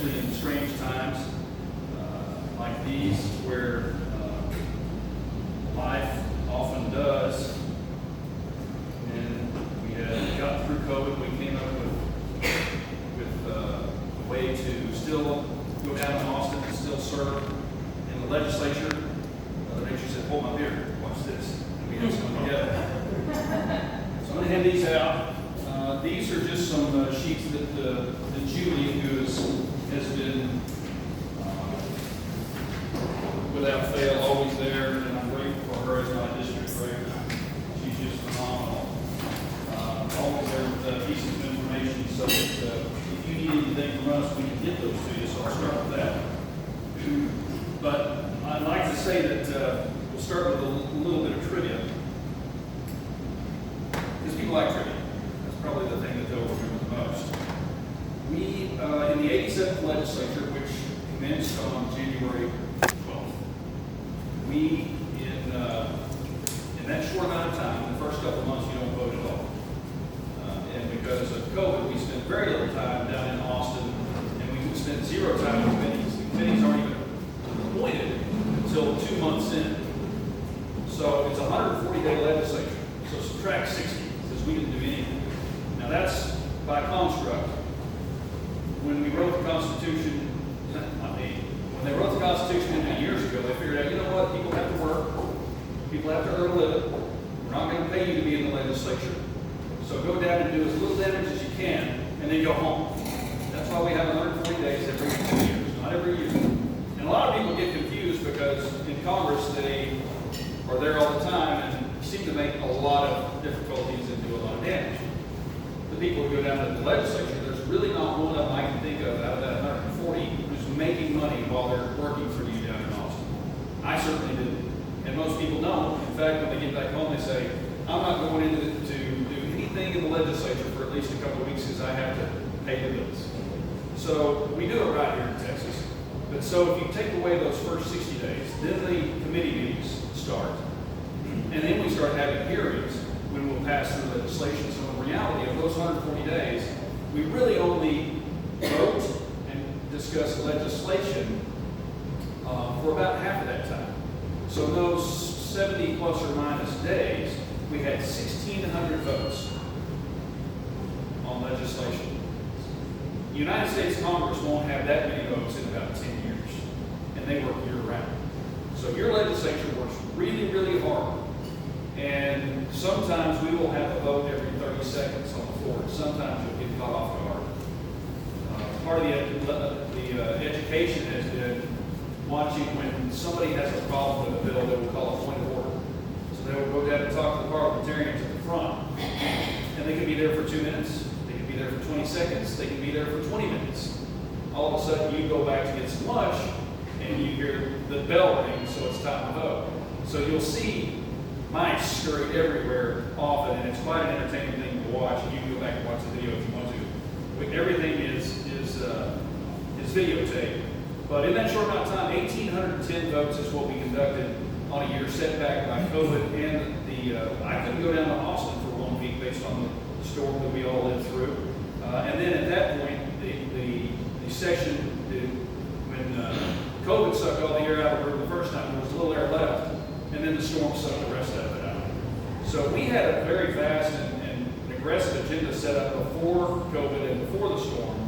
especially in strange times like these, where life often does. And we had got through COVID. We came up with a way to still go down to Austin and still serve in the legislature. Mother Nature said, "Hold my beer, watch this." And we had some together. So I'm going to hand these out. These are just some sheets that Julie, who has been without fail always there, and I'm grateful for her as my district director. She's just phenomenal. Always there with pieces of information, so that if you need anything from us, we can get those to you. So I'll start with that. But I'd like to say that we'll start with a little bit of trivia, because people like trivia. That's probably the thing that they'll remember the most. We, in the 87th legislature, which commenced on January 12th, we, in that short amount of time, in the first couple of months, you don't vote at all. And because of COVID, we spent very little time down in Austin, and we spent zero time with committees. The committees aren't even appointed until 2 months in. So it's a 140-day legislature. So subtract 60, because we didn't do anything. Now that's by construct. When we wrote the Constitution, when they wrote the Constitution 50 years ago, they figured out, you know what, people have to work, people have to earn a living, we're not going to pay you to be in the legislature, so go down and do as little damage as you can, and then go home. That's why we have 140 days every 2 years, not every year. And a lot of people get confused because in Congress they are there all the time and seem to make a lot of difficulties and do a lot of damage. The people who go down to the legislature, there's really not one of them I can think of out of that 140 who's making money while they're working for you down in Austin. I certainly didn't, and most people don't. In fact, when they get back home, they say, "I'm not going in to do anything in the legislature for at least a couple of weeks because I have to pay the bills." So we do it right here in Texas. But so if you take away those first 60 days, then the committee meetings start, and then we start having hearings when we'll pass through legislation. So in reality, of those 140 days, we really only vote and discuss legislation for about half of that time. So in those 70 plus or minus days, we had 1,600 votes on legislation. The United States Congress won't have that many votes in about 10 years, and they work year-round. So your legislature works really, really hard. And sometimes we will have a vote every 30 seconds on the floor. Sometimes you'll get caught off guard. Part of the education has been watching when somebody has a problem with a bill, they will call a point of order. So they will go down and talk to the parliamentarians at the front. And they can be there for 2 minutes. They can be there for 20 seconds. They can be there for 20 minutes. All of a sudden you go back to get some lunch and you hear the bell ring, so it's time to vote. So you'll see mice scurry everywhere often, and it's quite an entertaining thing to watch. And you can go back and watch the video if you want to. Everything is videotaped. But in that short amount of time, 1,810 votes is what we conducted on a year set back by COVID. And I couldn't go down to Austin for 1 week based on the storm that we all lived through. And then at that point, the session, when COVID sucked all the air out of the room the first time, there was a little air left. And then the storm sucked the rest of it out. So we had a very fast and aggressive agenda set up before COVID and before the storm.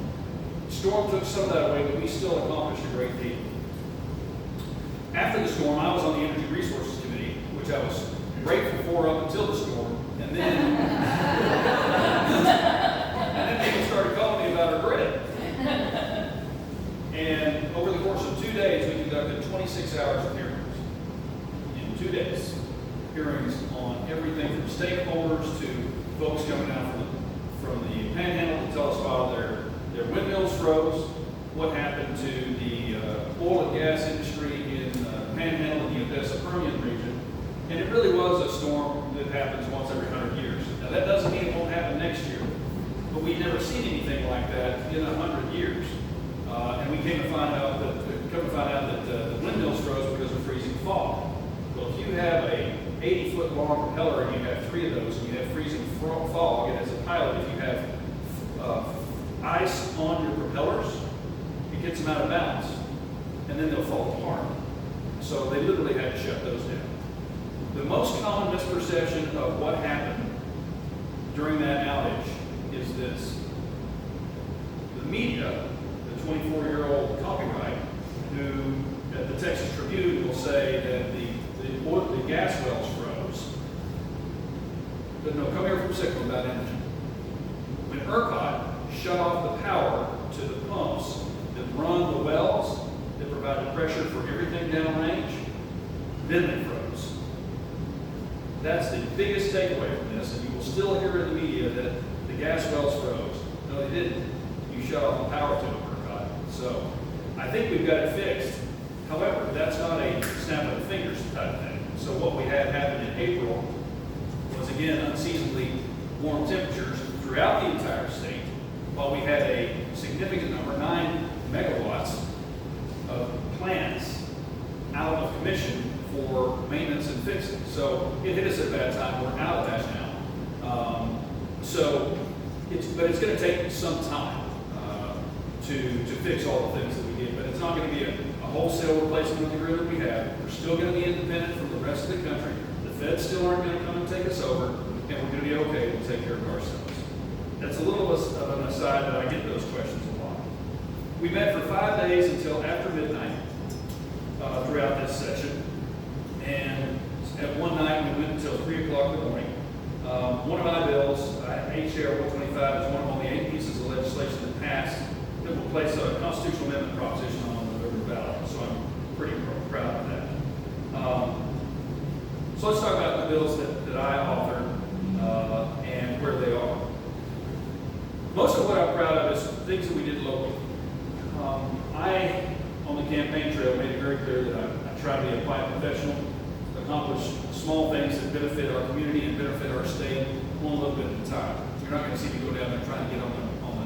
The storm took some of that away, but we still accomplished a great deal. After the storm, I was on the Energy Resources Committee, which I was grateful for up until the storm. And then, people started calling me about our grid. And over the course of 2 days, we conducted 26 hours of hearings. 2 days, hearings on everything from stakeholders to folks coming out from the Panhandle to tell us how their windmills froze, what happened to the oil and gas industry in the Panhandle and the Odessa Permian region. And it really was a storm that happens once every 100 years. Now that doesn't mean it won't happen next year, but we've never seen anything like that in 100 years. And we came to find out that the windmills froze because of freezing fog. Well, if you have a 80-foot long propeller and you have 3 of those and you have freezing fog, and as a pilot, if you have ice on your propellers, it gets them out of balance, and then they'll fall apart. So they literally had to shut those down. The most common misperception of what happened during that outage is this. The media, the 24-year-old copyright, who at the Texas Tribune will say that the gas wells froze. But no, come here from Sickle about energy. When ERCOT shut off the power to the pumps that run the wells, that provided pressure for everything downrange, then they froze. That's the biggest takeaway from this, and you will still hear in the media that the gas wells froze. No, they didn't. You shut off the power to them, ERCOT. So I think we've got it fixed. However, that's not a snap of the fingers type thing. So what we had happen in April was, again, unseasonably warm temperatures throughout the entire state, while we had a significant number, 9 megawatts of plants out of commission for maintenance and fixing. So it hit us at a bad time. We're out of that now. But it's going to take some time to fix all the things that we did. But it's not going to be a wholesale replacement of the grid that we have. We're still going to be independent from the rest of the country. The feds still aren't going to come and take us over, and we're going to be okay. We'll take care of ourselves. That's a little of an aside, but I get those questions a lot. We met for 5 days until after midnight throughout this session. And at one night, we went until 3 o'clock in the morning. One of my bills, H.R. 125, is one of only 8 pieces of legislation that passed that will place a constitutional amendment proposition on the river ballot. So I'm pretty proud of that. So let's talk about the bills that I authored and where they are. Most of what I'm proud of is things that we did locally. I, on the campaign trail, made it very clear that I try to be a quiet professional, accomplish small things that benefit our community and benefit our state one little bit at a time. You're not going to see me go down there trying to get on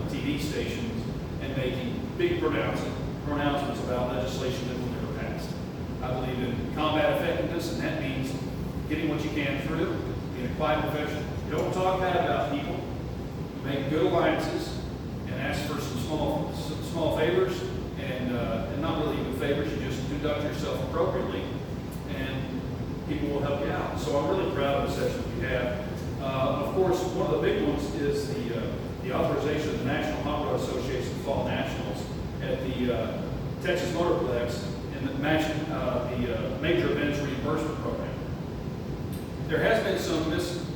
the TV stations and making big pronouncements about legislation that will never pass. I believe in combat effectiveness, and that means getting what you can through, being a quiet professional. You don't talk bad about people. You make good alliances and ask for some small favors, and not really even favors. You just conduct yourself appropriately, and people will help you out. So I'm really proud of the session we have. Of course, one of the big ones is the authorization of the National Hot Rod Association Fall Nationals at the Texas Motorplex and the Major Events Reimbursement Program. There has been some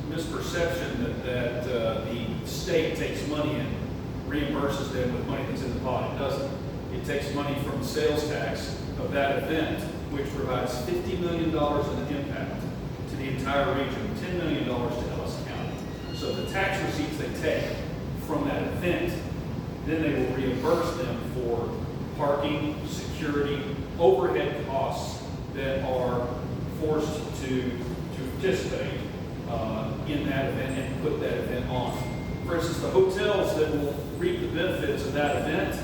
misperception that the state takes money and reimburses them with money that's in the pot. It doesn't. It takes money from the sales tax of that event, which provides $50 million in impact to the entire region, $10 million to Ellis County. So the tax receipts they take from that event, then they will reimburse them for parking, security, overhead costs that are forced to participate in that event and put that event on. For instance, the hotels that will reap the benefits of that event,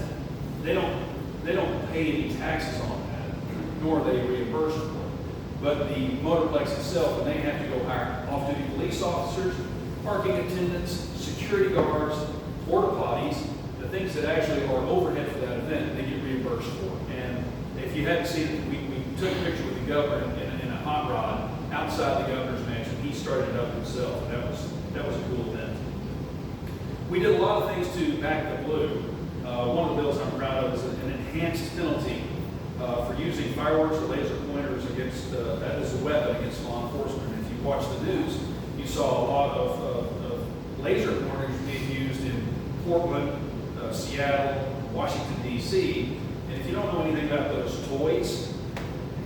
they don't pay any taxes on that, nor are they reimbursed for it. But the motorplex itself, when they have to go hire off-duty police officers, parking attendants, security guards, porta potties, the things that actually are overhead for that event, they get reimbursed for. And if you hadn't seen it, we took a picture with the governor in a hot rod outside the governor's mansion. He started it up himself, and that was a cool event. We did a lot of things to back the blue. One of the bills I'm proud of is an enhanced penalty for using fireworks or laser pointers against as a weapon against law enforcement. If you watch the news, you saw a lot of laser pointers being used in Portland, Seattle, Washington, D.C. And if you don't know anything about those toys,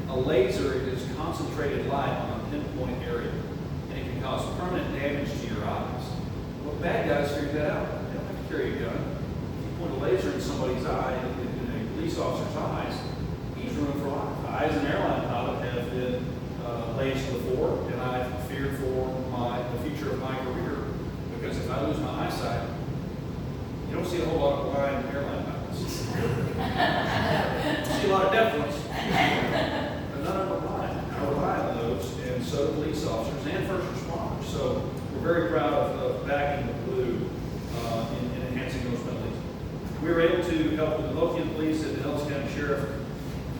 a laser is concentrated light on a pinpoint area, and it can cause permanent damage to your eyes. Well, bad guys figured that out. They don't have to carry a gun. If you point a laser in somebody's eye, in a police officer's eyes, he's ruined for life. I, as an airline pilot, have been lased before, and I've feared for the future of my career, because if I lose my eyesight, you don't see a whole lot of blind airline pilots. You see a lot of deaf ones, but none of them are blind. I rely on those, and so do police officers and first responders. So we're very proud of backing the blue in enhancing those penalties. We were able to help the Midlothian police and the sheriff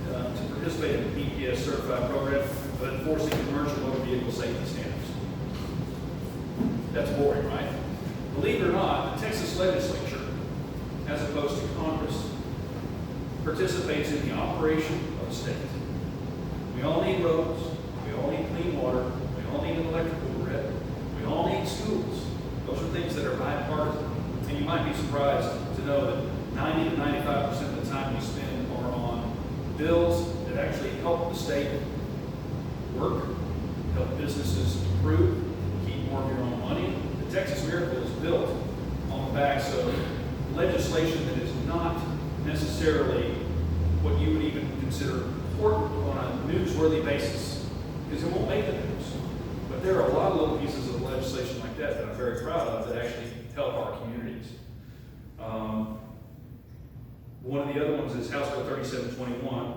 to participate in the EPS certified program of enforcing commercial motor vehicle safety standards. That's boring, right? Believe it or not, the Texas legislature, as opposed to Congress, participates in the operation of the state. We all need roads, we all need clean water, we all need an electrical grid, we all need schools. Those are things that are bipartisan. And you might be surprised to know that 90 to 95% of the time we spend are on bills that actually help the state work, help businesses improve, keep more of your own money. The Texas Miracle is built on the backs of legislation that is not necessarily what you would even consider important on a newsworthy basis, because it won't make the news. But there are a lot of little pieces of legislation like that that I'm very proud of that actually help our communities. One of the other ones is House Bill 3721,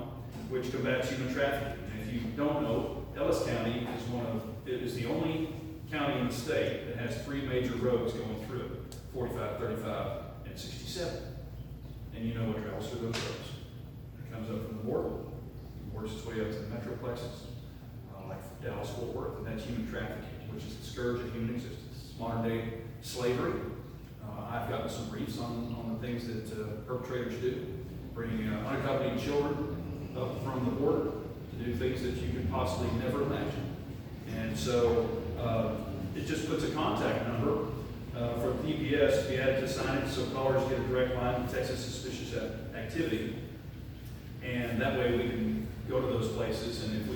which combats human trafficking. And if you don't know, Ellis County is the only county in the state that has 3 major roads going through it, 45, 35, and 67. And you know what travels through those roads. It comes up from the border, works its way up to the metroplexes, like Dallas, Fort Worth, and that's human trafficking, which is the scourge of human existence. It's modern day slavery. I've gotten some briefs on the things that perpetrators do, bringing unaccompanied children up from the border to do things that you could possibly never imagine. And so it just puts a contact number for EPS to be added to signage so callers get a direct line to Texas suspicious activity. And that way we can go to those places, and if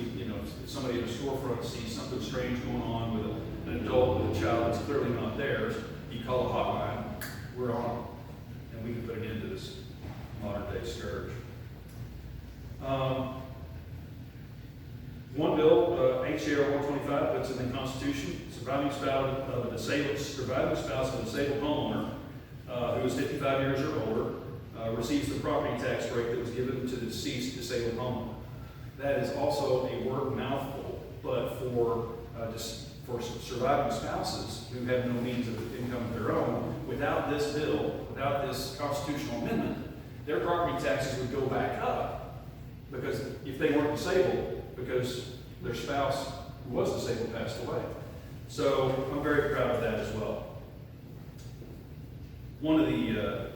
if somebody at a storefront sees something strange going on with an adult with a child that's clearly not theirs, you call a hotline, we're on, and we can put an end to this modern day scourge. One bill, H.R. 125, puts in the Constitution, surviving spouse of a disabled homeowner who is 55 years or older receives the property tax rate that was given to the deceased disabled homeowner. That is also a word mouthful, but for surviving spouses who have no means of income of their own, without this bill, without this constitutional amendment, their property taxes would go back up, because if they weren't disabled, because their spouse who was disabled passed away. So I'm very proud of that as well. One of the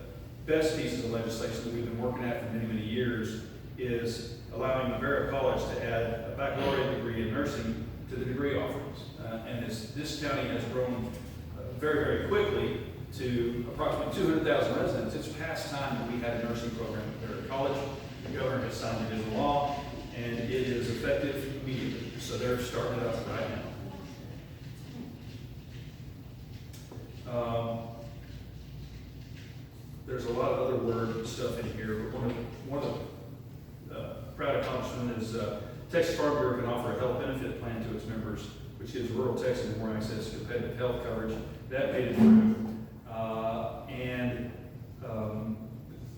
best pieces of legislation that we've been working at for many, many years is allowing Rivera College to add a baccalaureate degree in nursing to the degree offerings. And as this county has grown very, very quickly to approximately 200,000 residents, it's past time that we had a nursing program at Rivera College. The governor has signed it into law, and it is effective immediately. So they're starting it up right now. There's a lot of other word stuff in here, but one of the proud accomplishment is Texas Farm Bureau can offer a health benefit plan to its members, which gives rural Texans more access to competitive health coverage. That made it through.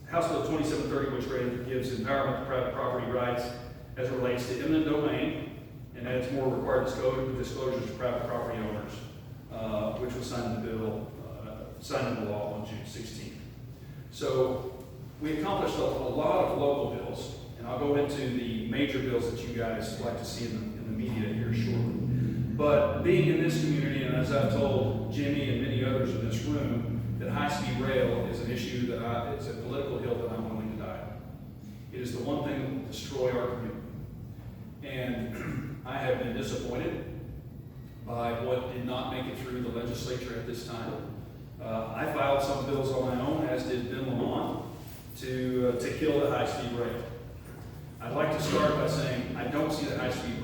House Bill 2730, which gives empowerment to private property rights as it relates to eminent domain, and adds more required disclosures to private property owners, which was signed into law on June 16th. So we accomplished a lot of local bills, and I'll go into the major bills that you guys like to see in the media here shortly. But being in this community, and as I've told Jimmy and many others in this room, that high-speed rail is an issue it's a political hill that I'm willing to die on. It is the one thing that will destroy our community. And I have been disappointed by what did not make it through the legislature at this time. I filed some bills on my own, as did Ben Lamont, to kill the high-speed rail. I'd like to start by saying I don't see the high-speed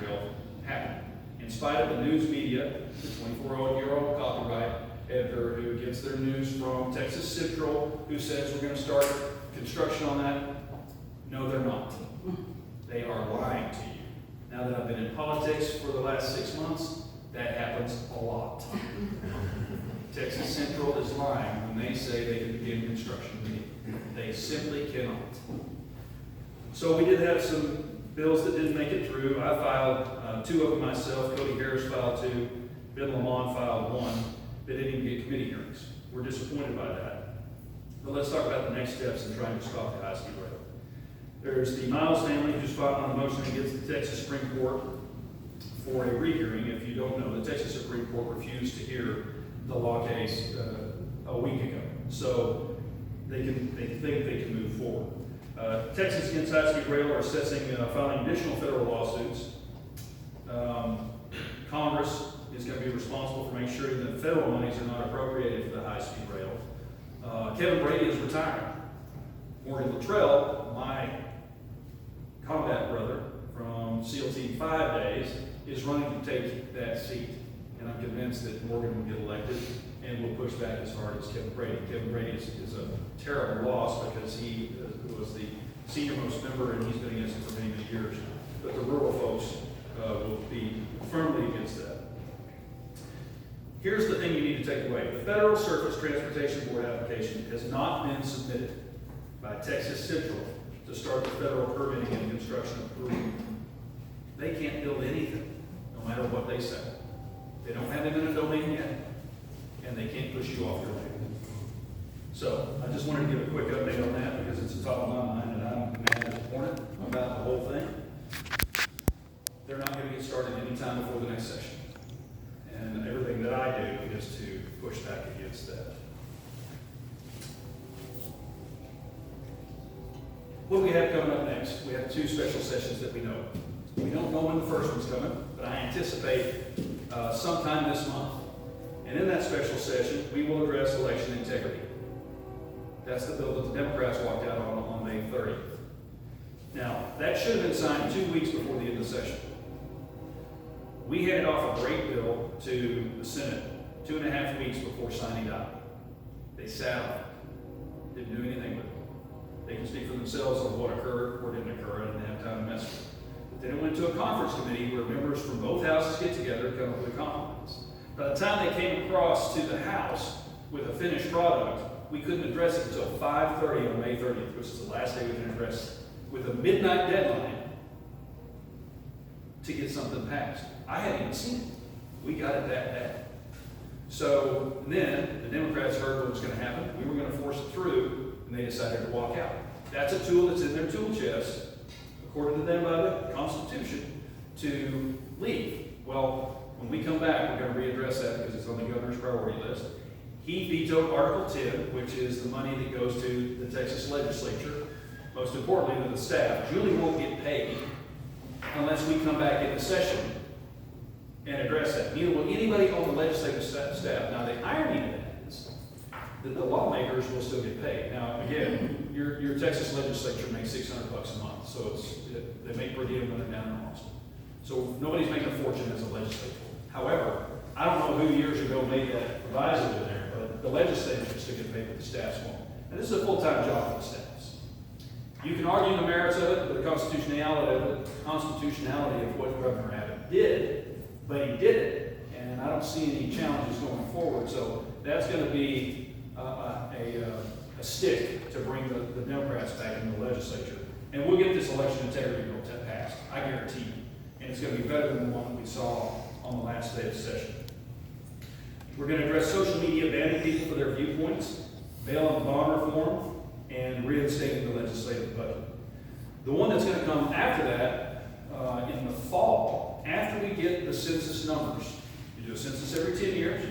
rail happen. In spite of the news media, the 24-year-old copyright editor who gets their news from Texas Central, who says we're going to start construction on that. No, they're not. They are lying to you. Now that I've been in politics for the last 6 months, that happens a lot. Texas Central is lying when they say they can begin construction. They simply cannot. So we did have some bills that didn't make it through. I filed 2 of them myself. Cody Harris filed 2. Ben Lamont filed 1. They didn't even get committee hearings. We're disappointed by that. But let's talk about the next steps in trying to stop the high-speed rail. There's the Miles family who's filed on a motion against the Texas Supreme Court for a rehearing. If you don't know, the Texas Supreme Court refused to hear the law case a week ago. So they think they can move forward. Texas against high-speed rail are assessing filing additional federal lawsuits. Congress is going to be responsible for making sure that federal monies are not appropriated for the high-speed rail. Kevin Brady is retiring. Morgan Luttrell, my combat brother from SEAL Team 5 days, is running to take that seat. And I'm convinced that Morgan will get elected and will push back as hard as Kevin Brady. Kevin Brady is a terrible loss because he was the senior-most member and he's been against it for many, many years. But the rural folks will be firmly against that. Here's the thing you need to take away. The Federal Surface Transportation Board application has not been submitted by Texas Central to start the federal permitting and construction approval. They can't build anything, no matter what they say. They don't have eminent domain yet, and they can't push you off your land. So I just wanted to give a quick update on that because it's the top of my mind, and I'm mad disappointed about the whole thing. They're not going to get started any time before the next session. And everything that I do is to push back against that. What do we have coming up next? We have 2 special sessions that we know. We don't know when the first one's coming, but I anticipate sometime this month. And in that special session, we will address election integrity. That's the bill that the Democrats walked out on May 30th. Now, that should have been signed 2 weeks before the end of the session. We handed off a great bill to the Senate 2.5 weeks before signing out. They sat on it, didn't do anything with it. They can speak for themselves on what occurred or didn't occur. I didn't have time to mess with it. But then it went to a conference committee where members from both houses get together and come up with a compromise. By the time they came across to the House with a finished product, we couldn't address it until 5:30 on May 30th, which is the last day we can address it, with a midnight deadline to get something passed. I hadn't even seen it. We got it that day. So then the Democrats heard what was going to happen. We were going to force it through, and they decided to walk out. That's a tool that's in their tool chest, according to them by the Constitution, to leave. Well, when we come back, we're going to readdress that because it's on the governor's priority list. He vetoed Article 10, which is the money that goes to the Texas legislature, most importantly to the staff. Julie won't get paid unless we come back into session and address that. Neither will anybody on the legislative staff. Now, the irony of that is that the lawmakers will still get paid. Now, again, your Texas legislature makes $600 a month, so they make per diem when they're down in Austin. So nobody's making a fortune as a legislator. However, I don't know who years ago made that proviso in there, but the legislators will still get paid, but the staffs won't. And this is a full-time job for the staffs. You can argue the merits of it, but the constitutionality of what Governor Abbott did, but he did it, and I don't see any challenges going forward. So that's going to be a stick to bring the Democrats back in the legislature. And we'll get this election integrity bill passed, I guarantee you. And it's going to be better than the one that we saw on the last day of session. We're going to address social media banning people for their viewpoints, bail and bond reform, and reinstating the legislative budget. The one that's going to come after that, in the fall, after we get the census numbers, you do a census every 10 years,